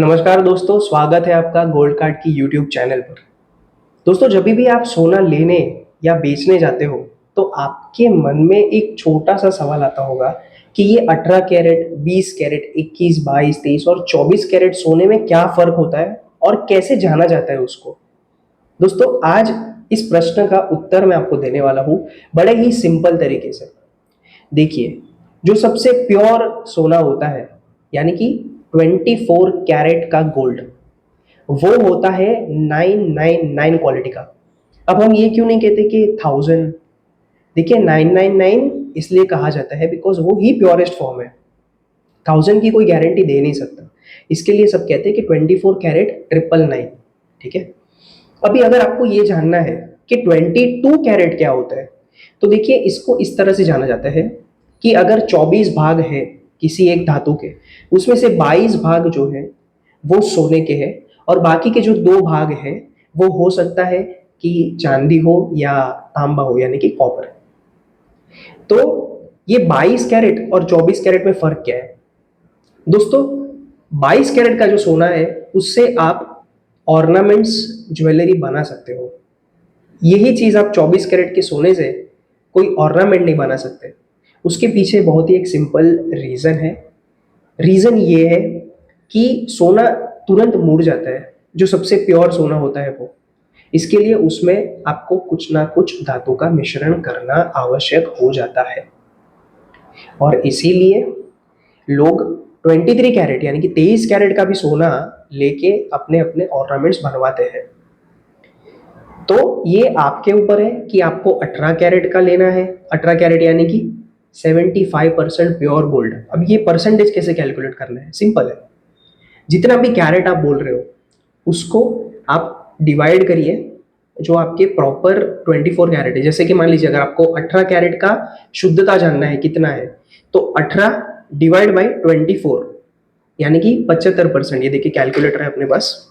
नमस्कार दोस्तों, स्वागत है आपका गोल्ड कार्ड की यूट्यूब चैनल पर। दोस्तों, जब भी आप सोना लेने या बेचने जाते हो, तो आपके मन में एक छोटा-सा सवाल आता होगा कि ये 18 कैरेट, 20 कैरेट, 21, 22, 23 और 24 कैरेट सोने में क्या फ़र्क होता है और कैसे जाना जाता है उसको? दोस्तों, आज इस प्रश्न का उत्तर मैं आपको देने वाला हूँ, बड़े ही सिंपल तरीके से। देखिए, जो सबसे प्योर सोना होता है, यानी कि 24 कैरेट का गोल्ड, वो होता है 999 क्वालिटी का। अब हम ये क्यों नहीं कहते कि 1000? देखिए, 999 इसलिए कहा जाता है बिकॉज़ वो ही प्योरेस्ट फॉर्म है। 1000 की कोई गारंटी दे नहीं सकता। इसके लिए सब कहते हैं कि 24 कैरेट 999, ठीक है? अभी अगर आपको ये जानना है कि 22 कैरेट क्या होता है, तो देखिए इसको इस तरह से जाना जाता है कि अगर 24 भाग है किसी एक धातु के, उसमें से 22 भाग जो है वो सोने के हैं और बाकी के जो 2 भाग हैं वो हो सकता है कि चांदी हो या तांबा हो, यानी कि कॉपर। तो ये 22 कैरेट और 24 कैरेट में फ़र्क क्या है? दोस्तों, 22 कैरेट का जो सोना है उससे आप ऑर्नामेंट्स, ज्वेलरी बना सकते हो। यही चीज़ आप 24 कैरेट के सोने से कोई ऑर्नामेंट नहीं बना सकते। उसके पीछे बहुत ही एक सिंपल रीज़न है। रीज़न ये है कि सोना तुरंत मुड़ जाता है, जो सबसे प्योर सोना होता है वो। इसके लिए उसमें आपको कुछ ना कुछ धातु का मिश्रण करना आवश्यक हो जाता है और इसीलिए लोग 23 कैरेट यानी कि 23 कैरेट का भी सोना लेके अपने-अपने ऑर्नामेंट्स बनवाते हैं। तो ये आपके ऊपर है कि आपको 18 कैरेट का लेना है। 18 कैरेट यानी कि 75% प्योर गोल्ड। अब ये परसेंटेज कैसे कैलकुलेट करना है? सिंपल है। जितना भी कैरेट आप बोल रहे हो, उसको आप डिवाइड करिए जो आपके प्रॉपर 24 कैरेट है। जैसे कि मान लीजिए अगर आपको 18 कैरेट का शुद्धता जानना है कितना है, तो 18 डिवाइड बाई 24 यानी कि 75%। ये देखिए कैलकुलेटर है अपने पास।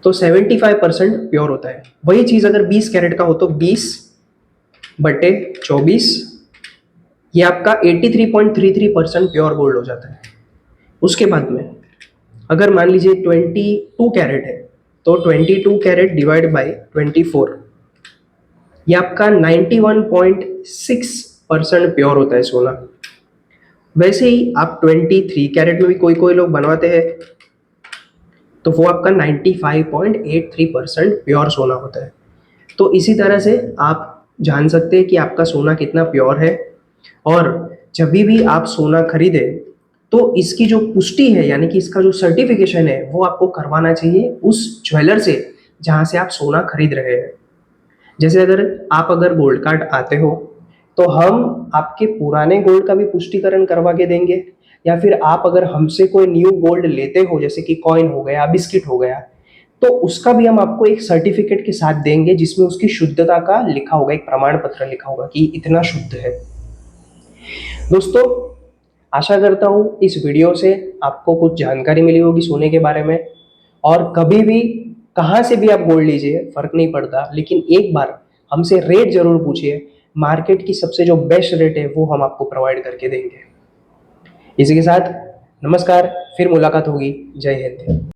तो 75% प्योर होता है। वही चीज़ अगर 20 कैरेट का हो तो 20 बटे 24, ये आपका 83.33% प्योर गोल्ड हो जाता है। उसके बाद में अगर मान लीजिए 22 कैरेट है, तो 22 कैरेट डिवाइड बाय 24, ये आपका 91.6% प्योर होता है सोना। वैसे ही आप 23 कैरेट में भी कोई कोई लोग बनवाते हैं, तो वो आपका 95.83% प्योर सोना होता है। तो इसी तरह से आप जान सकते हैं कि आपका सोना कितना प्योर है। और जब भी आप सोना खरीदें, तो इसकी जो पुष्टि है यानी कि इसका जो सर्टिफिकेशन है वो आपको करवाना चाहिए उस ज्वेलर से जहाँ से आप सोना खरीद रहे हैं। जैसे अगर गोल्ड कार्ड आते हो, तो हम आपके पुराने गोल्ड का भी पुष्टिकरण करवा के देंगे, या फिर आप अगर हमसे कोई न्यू गोल्ड लेते हो जैसे कि कॉइन हो गया, बिस्किट हो गया, तो उसका भी हम आपको एक सर्टिफिकेट के साथ देंगे जिसमें उसकी शुद्धता का लिखा होगा, एक प्रमाण पत्र लिखा होगा कि इतना शुद्ध है। दोस्तों, आशा करता हूँ इस वीडियो से आपको कुछ जानकारी मिली होगी सोने के बारे में। और कभी भी कहाँ से भी आप गोल्ड लीजिए, फ़र्क नहीं पड़ता, लेकिन एक बार हमसे रेट ज़रूर पूछिए। मार्केट की सबसे जो बेस्ट रेट है वो हम आपको प्रोवाइड करके देंगे। इसी के साथ नमस्कार, फिर मुलाकात होगी। जय हिंद।